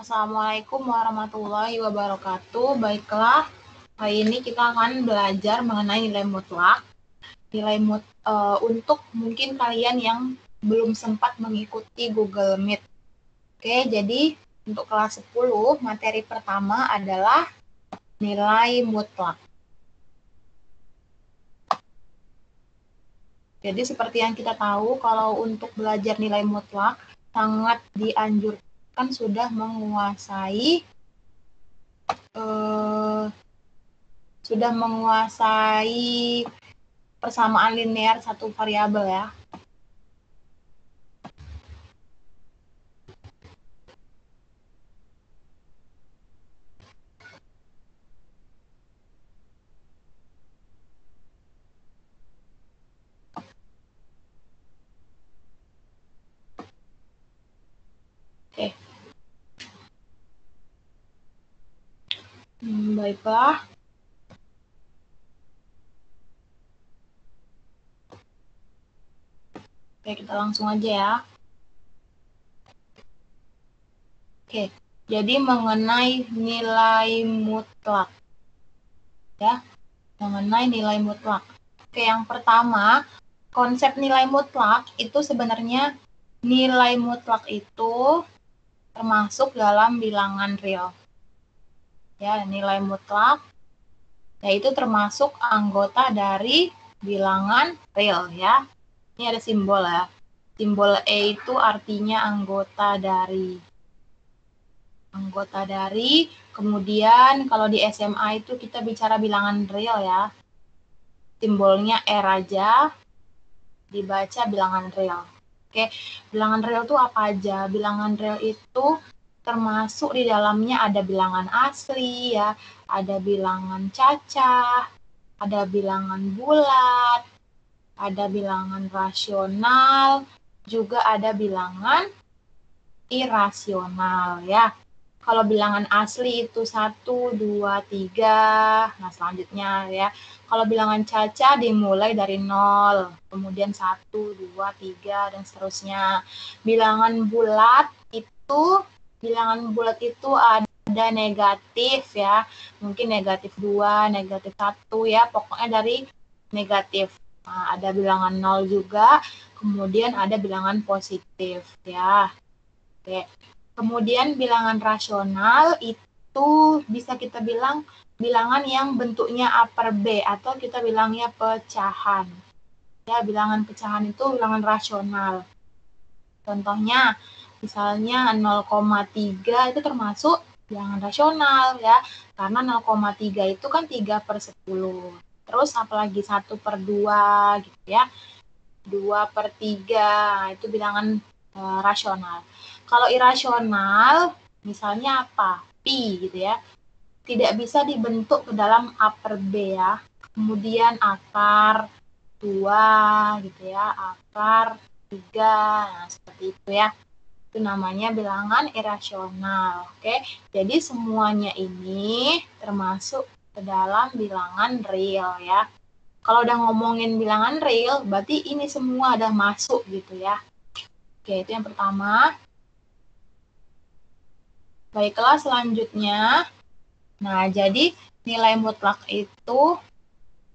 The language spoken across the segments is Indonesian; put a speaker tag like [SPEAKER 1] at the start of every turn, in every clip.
[SPEAKER 1] Assalamualaikum warahmatullahi wabarakatuh. Baiklah, hari ini kita akan belajar mengenai nilai mutlak. Untuk mungkin kalian yang belum sempat mengikuti Google Meet. Oke, jadi untuk kelas 10, materi pertama adalah nilai mutlak. Jadi seperti yang kita tahu, kalau untuk belajar nilai mutlak, sangat dianjurkan sudah menguasai persamaan linear satu variabel ya. Oke. Baiklah. Oke, kita langsung aja ya. Oke, jadi mengenai nilai mutlak. Ya, mengenai nilai mutlak. Oke, yang pertama, konsep nilai mutlak itu sebenarnya nilai mutlak itu termasuk dalam bilangan real. Ya, nilai mutlak yaitu termasuk anggota dari bilangan real ya. Ini ada simbol ya. Simbol E itu artinya anggota dari. Kemudian kalau di SMA itu kita bicara bilangan real ya. Simbolnya R aja, dibaca bilangan real. Oke, bilangan real itu apa aja? Bilangan real itu termasuk di dalamnya ada bilangan asli ya, ada bilangan cacah, ada bilangan bulat, ada bilangan rasional, juga ada bilangan irasional ya. Kalau bilangan asli itu 1, 2, 3. Nah, selanjutnya ya. Kalau bilangan cacah dimulai dari 0, kemudian 1, 2, 3, dan seterusnya. Bilangan bulat itu ada negatif ya. Mungkin negatif 2, negatif 1 ya. Pokoknya dari negatif. Nah, ada bilangan 0 juga, kemudian ada bilangan positif ya. Oke. Kemudian bilangan rasional itu bisa kita bilang bilangan yang bentuknya upper B atau kita bilangnya pecahan. Ya, bilangan pecahan itu bilangan rasional. Contohnya, misalnya 0,3 itu termasuk bilangan rasional ya, karena 0,3 itu kan 3/10. Terus apalagi 1/2 gitu ya, 2/3 itu bilangan rasional. Kalau irasional, misalnya apa? Pi gitu ya. Tidak bisa dibentuk ke dalam upper B ya. Kemudian akar 2 gitu ya, akar 3. Nah, seperti itu ya. Itu namanya bilangan irasional. Oke. Jadi semuanya ini termasuk ke dalam bilangan real ya. Kalau udah ngomongin bilangan real, berarti ini semua udah masuk gitu ya. Oke, itu yang pertama. Baiklah, selanjutnya. Nah, jadi nilai mutlak itu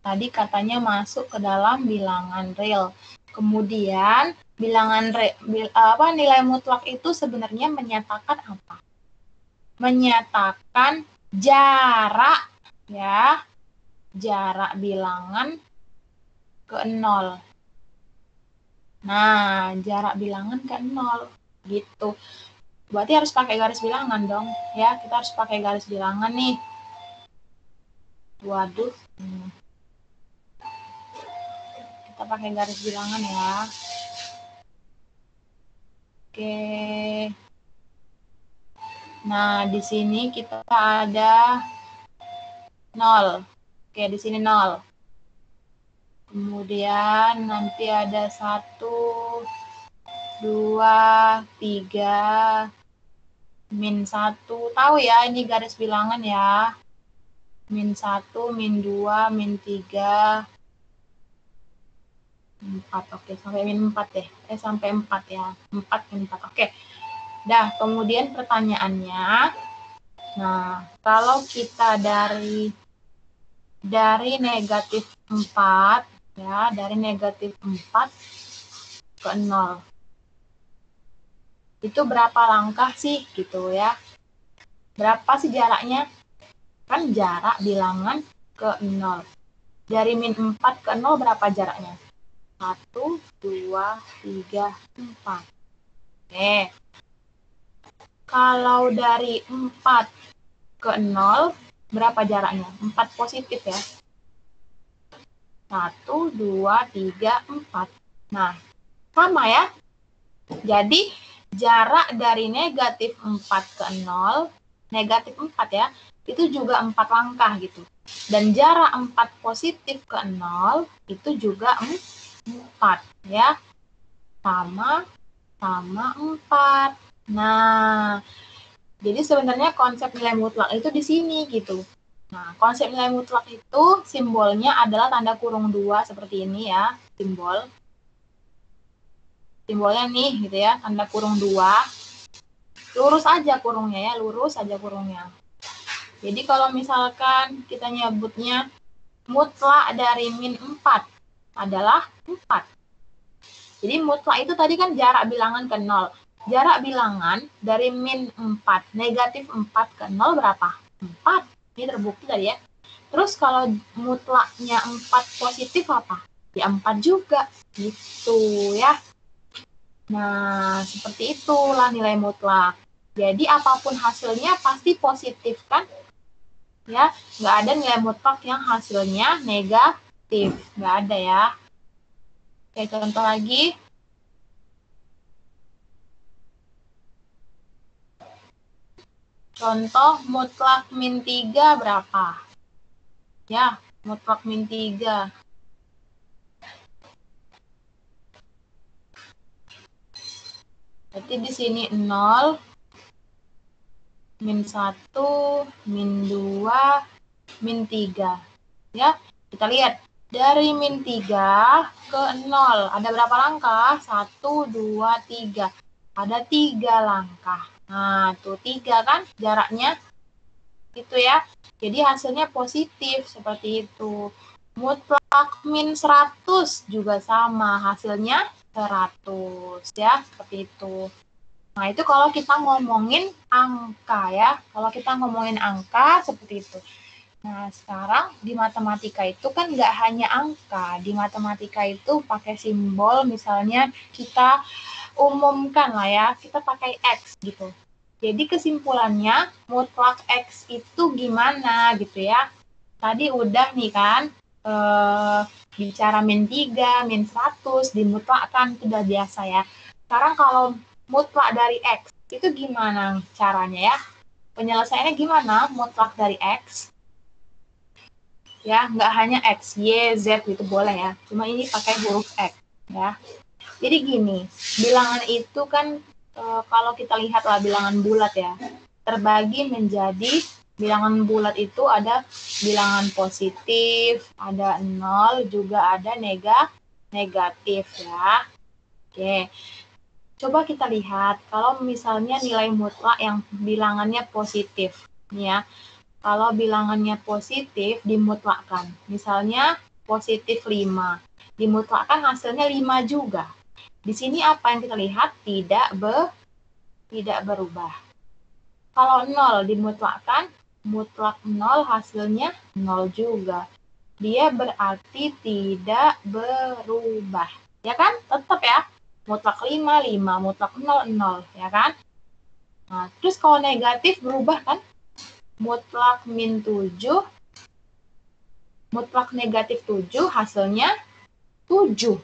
[SPEAKER 1] tadi katanya masuk ke dalam bilangan real. Kemudian nilai mutlak itu sebenarnya menyatakan apa? Menyatakan jarak ya. Jarak bilangan ke 0. Nah, jarak bilangan ke 0 gitu. Berarti harus pakai garis bilangan dong ya. Kita harus pakai garis bilangan nih. Waduh. Kita pakai garis bilangan ya. Oke. Nah, di sini kita ada 0. Oke, di sini 0. Kemudian nanti ada 1, 2, 3, min 1. Tahu ya, ini garis bilangan ya. Min 1, min 2, min 3, 4. Oke, sampai min 4 deh. Sampai 4 ya. 4 min 4. Oke. Dah, kemudian pertanyaannya, nah, kalau kita dari negatif 4, ya, dari negatif 4 ke 0. Itu berapa langkah sih, gitu ya. Berapa sih jaraknya? Kan jarak bilangan ke 0. Dari min 4 ke 0 berapa jaraknya? 1, 2, 3, 4. Oke. Kalau dari 4 ke 0, berapa jaraknya? 4 positif ya. 1, 2, 3, 4. Nah, sama ya. Jadi, jarak dari negatif 4 ke 0, negatif 4 ya, itu juga 4 langkah gitu. Dan jarak 4 positif ke 0, itu juga 4 ya. Sama 4. Nah, jadi sebenarnya konsep nilai mutlak itu di sini gitu. Nah, konsep nilai mutlak itu simbolnya adalah tanda kurung 2 seperti ini ya, simbol. Simbolnya nih gitu ya, tanda kurung 2. Lurus aja kurungnya ya, lurus aja kurungnya. Jadi kalau misalkan kita nyebutnya mutlak dari min 4 adalah 4. Jadi mutlak itu tadi kan jarak bilangan ke 0. Jarak bilangan dari min 4, negatif 4 ke 0 berapa? 4. Ini terbukti tadi ya. Terus kalau mutlaknya 4 positif apa? Ya 4 juga. Gitu ya. Nah, seperti itulah nilai mutlak. Jadi apapun hasilnya pasti positif kan? Ya, nggak ada nilai mutlak yang hasilnya negatif. Nggak ada ya. Oke, contoh lagi. Contoh mutlak min 3 berapa? Ya, mutlak min 3. Berarti di sini 0, min 1, min 2, min 3. Ya, kita lihat. Dari min 3 ke 0. Ada berapa langkah? 1, 2, 3. Ada 3 langkah. Nah, tuh 3 kan jaraknya. Gitu ya. Jadi hasilnya positif seperti itu. Mutlak min 100 juga sama. Hasilnya 100 ya, seperti itu. Nah, itu kalau kita ngomongin angka ya. Kalau kita ngomongin angka seperti itu. Nah, sekarang di matematika itu kan nggak hanya angka. Di matematika itu pakai simbol, misalnya kita umumkan lah ya, kita pakai X gitu. Jadi kesimpulannya, mutlak X itu gimana gitu ya. Tadi udah nih kan, bicara min 3, min 100, dimutlakkan, itu udah biasa ya. Sekarang kalau mutlak dari X, itu gimana caranya ya? Penyelesaiannya gimana mutlak dari X? Ya, nggak hanya X, Y, Z gitu boleh ya. Cuma ini pakai huruf X ya. Jadi gini, bilangan itu kan kalau kita lihatlah bilangan bulat ya, terbagi menjadi bilangan bulat itu ada bilangan positif, ada 0, juga ada negatif ya. Oke, coba kita lihat kalau misalnya nilai mutlak yang bilangannya positif. Nih ya, kalau bilangannya positif dimutlakkan. Misalnya positif 5. Dimutlakkan hasilnya 5 juga. Di sini apa yang kita lihat? Tidak berubah. Kalau 0 dimutlakkan, mutlak 0 hasilnya 0 juga. Dia berarti tidak berubah. Ya kan? Tetap ya. Mutlak 5, 5. Mutlak 0, 0. Ya kan? Nah, terus kalau negatif berubah kan? Mutlak min 7, mutlak negatif 7 hasilnya 7.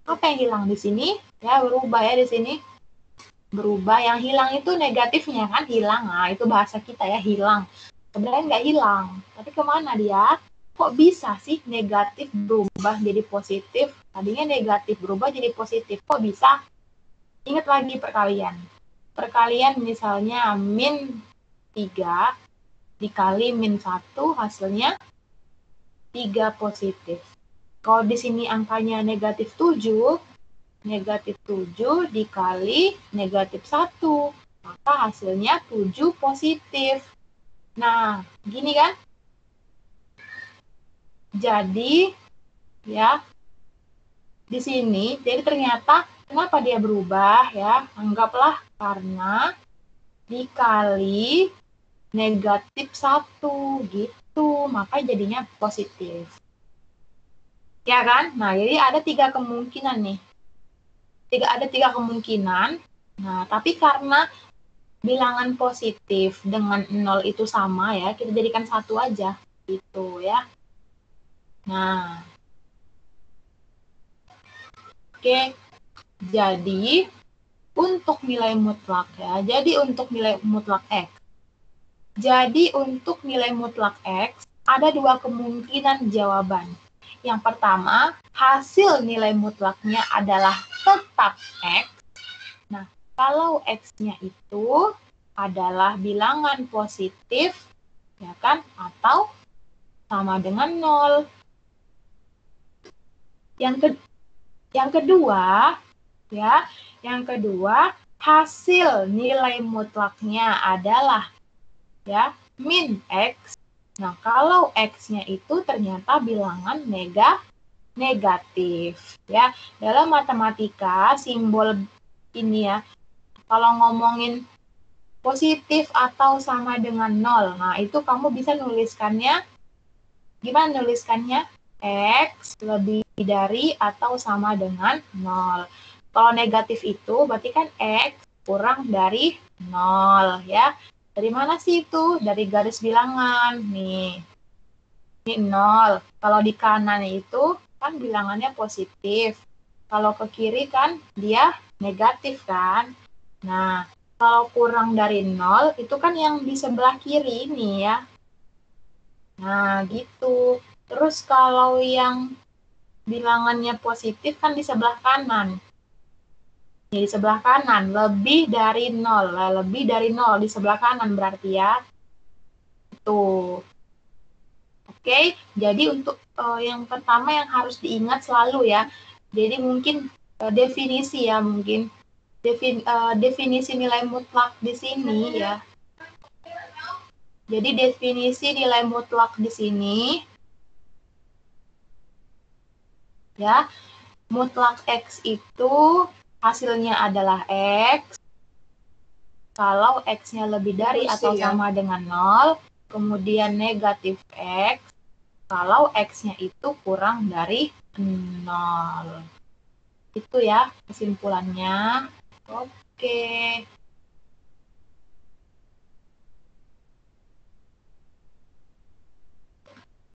[SPEAKER 1] Apa yang hilang di sini? Ya, berubah ya di sini. Berubah, yang hilang itu negatifnya kan hilang. Nah, itu bahasa kita ya, hilang. Sebenarnya nggak hilang, tapi kemana dia? Kok bisa sih negatif berubah jadi positif? Tadinya negatif berubah jadi positif. Kok bisa? Ingat lagi perkalian. Perkalian misalnya min 3 dikali min 1 hasilnya 3 positif. Kalau di sini angkanya negatif 7, negatif 7 dikali negatif 1. Maka hasilnya 7 positif. Nah, gini kan? Jadi, ya, di sini, jadi ternyata kenapa dia berubah ya? Anggaplah karena dikali negatif 1 gitu, maka jadinya positif. Ya kan? Nah, jadi ada 3 kemungkinan nih. Ada 3 kemungkinan. Nah, tapi karena bilangan positif dengan 0 itu sama ya, kita jadikan 1 aja gitu ya. Nah, oke. Jadi untuk nilai mutlak ya. Jadi untuk nilai mutlak X. Jadi untuk nilai mutlak X ada 2 kemungkinan jawaban. Yang pertama, hasil nilai mutlaknya adalah tetap X. Nah, kalau X-nya itu adalah bilangan positif, ya kan? Atau sama dengan 0. Yang kedua, ya, yang kedua, hasil nilai mutlaknya adalah ya min X. Nah, kalau X-nya itu ternyata bilangan negatif. Ya, dalam matematika, simbol ini ya, kalau ngomongin positif atau sama dengan 0, nah itu kamu bisa nuliskannya, gimana nuliskannya? X lebih dari atau sama dengan 0. Kalau negatif itu berarti kan X kurang dari 0 ya. Dari mana sih itu? Dari garis bilangan nih. Ini 0. Kalau di kanan itu kan bilangannya positif. Kalau ke kiri kan dia negatif kan. Nah, kalau kurang dari 0 itu kan yang di sebelah kiri ini ya. Nah, gitu. Terus kalau yang bilangannya positif kan di sebelah kanan. Di sebelah kanan, lebih dari 0. Lebih dari 0 di sebelah kanan berarti ya. Tuh. Oke, jadi untuk yang pertama yang harus diingat selalu ya. Jadi mungkin definisi ya, mungkin definisi nilai mutlak di sini ya. Jadi definisi nilai mutlak di sini ya, mutlak X itu hasilnya adalah X. Kalau X-nya lebih dari atau sama dengan 0, kemudian negatif X. Kalau X-nya itu kurang dari 0. Itu ya kesimpulannya. Oke.